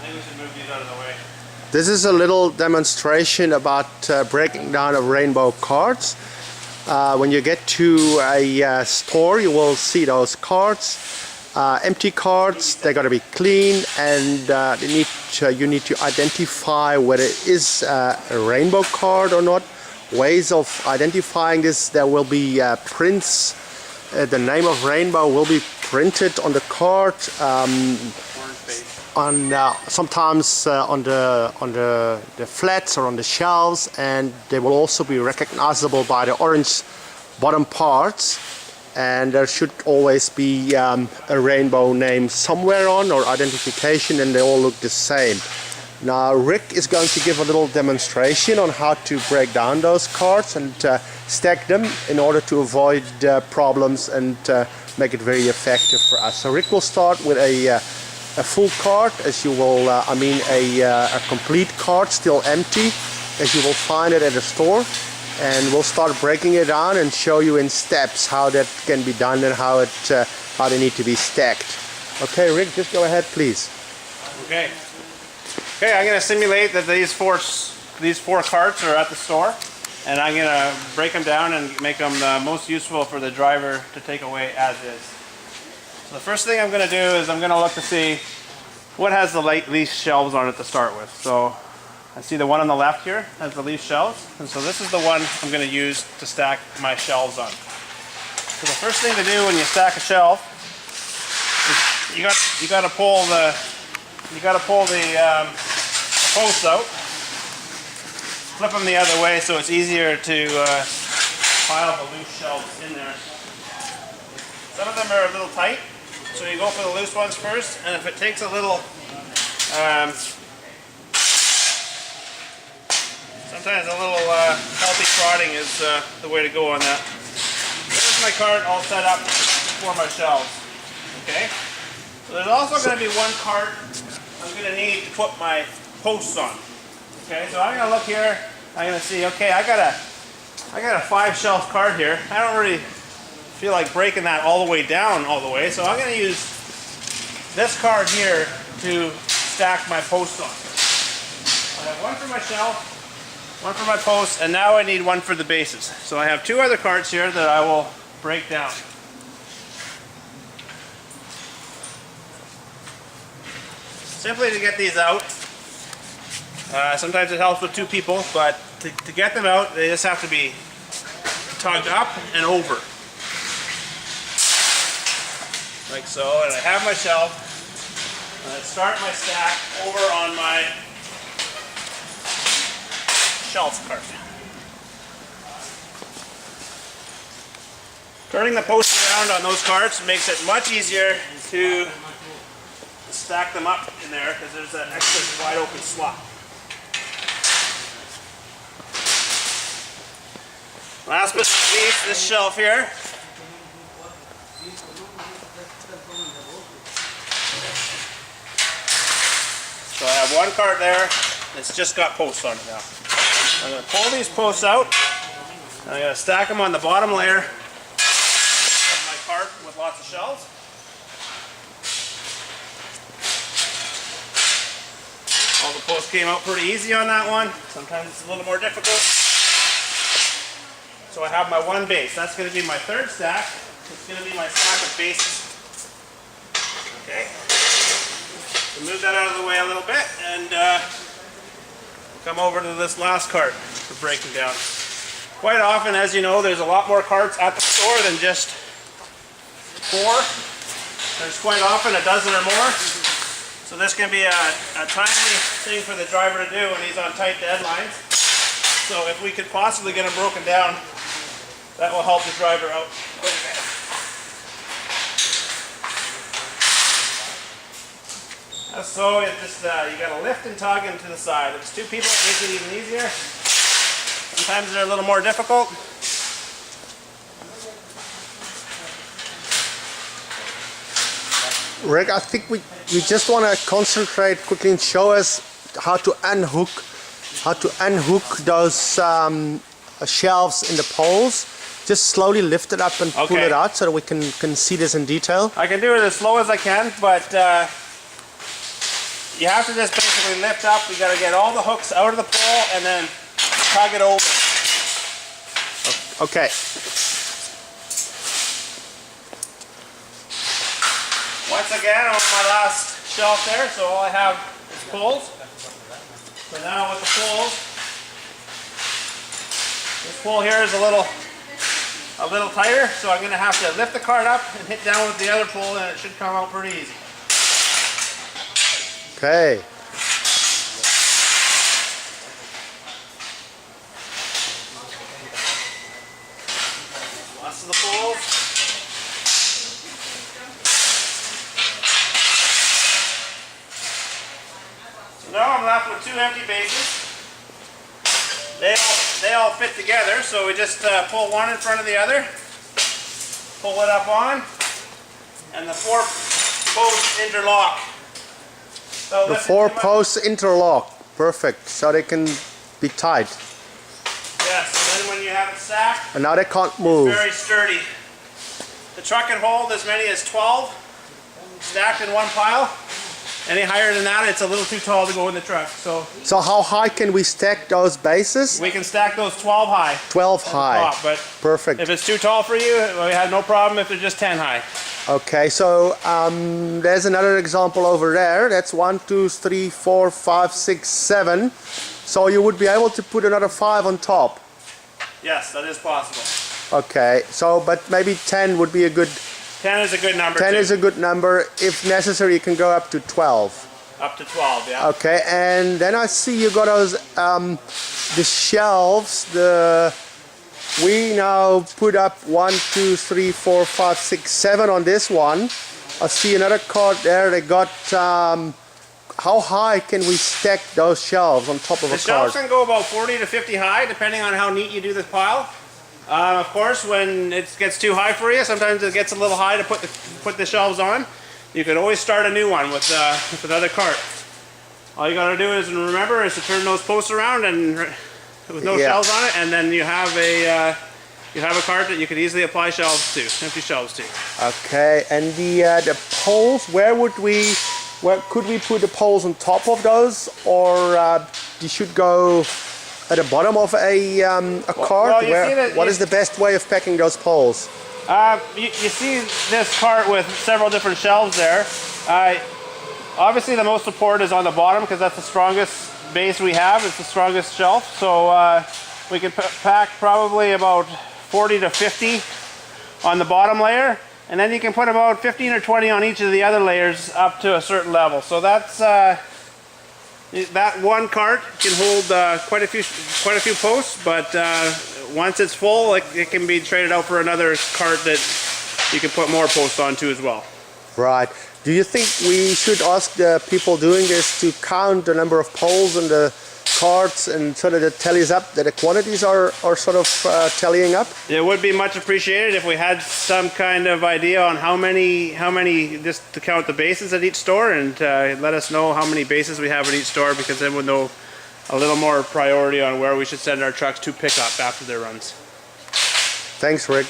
think we should move these out of the way. This is a little demonstration about breaking down of rainbow cards. When you get to a store, you will see those cards. Empty cards, they got to be clean, and you need to identify whether it is a rainbow card or not. Ways of identifying this: there will be prints. The name of rainbow will be printed on the card. Sometimes on the flats or on the shelves, and they will also be recognizable by the orange bottom parts. And there should always be a rainbow name somewhere on, or identification, and they all look the same. Now Rick is going to give a little demonstration on how to break down those cards and stack them in order to avoid problems and make it very effective for us. So Rick will start with a full card, as you will, a complete card, still empty, as you will find it at a store. And we'll start breaking it down and show you in steps how that can be done and how they need to be stacked. Okay, Rick, just go ahead, please. Okay. Okay, I'm going to simulate that these four carts are at the store, and I'm going to break them down and make them the most useful for the driver to take away as is. So the first thing I'm going to do is I'm going to look to see what has the least shelves on it to start with. So I see the one on the left here has the least shelves, and so this is the one I'm going to use to stack my shelves on. So the first thing to do when you stack a shelf is you got to pull the posts out, flip them the other way so it's easier to pile the loose shelves in there. Some of them are a little tight, so you go for the loose ones first, and if it takes a little sometimes a little healthy prodding is the way to go on that. There's my cart all set up for my shelves. Okay? So there's also going to be one cart I'm going to need to put my posts on. Okay, so I'm going to look here. I'm going to see, okay, I got a 5 shelf cart here. I don't really feel like breaking that all the way down all the way, so I'm going to use this cart here to stack my posts on. I have one for my shelf, one for my posts, and now I need one for the bases. So I have 2 other carts here that I will break down. Simply to get these out, sometimes it helps with 2 people, but to get them out, they just have to be tugged up and over. Like so, and I have my shelf, and I start my stack over on my shelf cart. Turning the posts around on those carts makes it much easier to stack them up in there because there's an extra wide open slot. Last but not least, this shelf here. So I have one cart there that's just got posts on it now. I'm going to pull these posts out, and I'm going to stack them on the bottom layer of my cart with lots of shelves. All the posts came out pretty easy on that one. Sometimes it's a little more difficult. So I have my one base. That's going to be my third stack. It's going to be my stack of bases. Okay. So move that out of the way a little bit, and come over to this last cart for breaking down. Quite often, as you know, there's a lot more carts at the store than just 4. There's quite often a dozen or more. So this can be a timely thing for the driver to do when he's on tight deadlines. So if we could possibly get them broken down, that will help the driver out quite a bit. So it just you got to lift and tug into the side. If it's 2 people, it makes it even easier. Sometimes they're a little more difficult. Rick, I think we just want to concentrate quickly and show us how to unhook those shelves in the poles. Just slowly lift it up and pull it out so that we can see this in detail. I can do it as slow as I can, but you have to just basically lift up. You got to get all the hooks out of the pole and then tug it over. Okay. Once again, I'm on my last shelf there, so all I have is poles. So now with the poles, this pole here is a little tighter, so I'm going to have to lift the cart up and hit down with the other pole, and it should come out pretty easy. Okay. Lots of the poles. So now I'm left with 2 empty bases. They all fit together, so we just pull one in front of the other, pull it up on, and the 4 posts interlock. So The 4 posts interlock. Perfect. So they can be tight. Yes, and then when you have it stacked, And now they can't move. very sturdy. The truck can hold as many as 12 stacked in one pile. Any higher than that, it's a little too tall to go in the truck. So So how high can we stack those bases? we can stack those 12 high. 12 high. Top, but Perfect. if it's too tall for you, we have no problem if they're just 10 high. Okay, so there's another example over there. That's 1, 2, 3, 4, 5, 6, 7. So you would be able to put another 5 on top. Yes, that is possible. Okay, so but maybe 10 would be a good. 10 is a good number 10 too. is a good number. If necessary, you can go up to 12. Up to 12, yeah. Okay, and then I see you got those the shelves. We now put up 1, 2, 3, 4, 5, 6, 7 on this one. I see another cart there. They got. How high can we stack those shelves on top of The a shelves cart? can go about 40 to 50 high, depending on how neat you do this pile. Of course, when it gets too high for you, sometimes it gets a little high to put the shelves on. You can always start a new one with another cart. All you got to do is remember is to turn those posts around and with no Yeah. shelves on it, and then you have a cart that you can easily apply shelves to, empty shelves to. Okay, and the poles. Where could we put the poles on top of those, or you should go at the bottom of a cart? well, you see that What you- is the best way of packing those poles? You see this cart with several different shelves there. Obviously, the most support is on the bottom because that's the strongest base we have. It's the strongest shelf. So we can pack probably about 40 to 50 on the bottom layer. And then you can put about 15 or 20 on each of the other layers up to a certain level. So that's that one cart can hold quite a few posts, but once it's full, it can be traded out for another cart that you can put more posts onto as well. Right. Do you think we should ask the people doing this to count the number of poles in the carts and so that it tallies up, that the quantities are sort of tallying up? It would be much appreciated if we had some kind of idea on how many, just to count the bases at each store, and let us know how many bases we have at each store, because then we'll know a little more priority on where we should send our trucks to pick up after their runs. Thanks, Rick.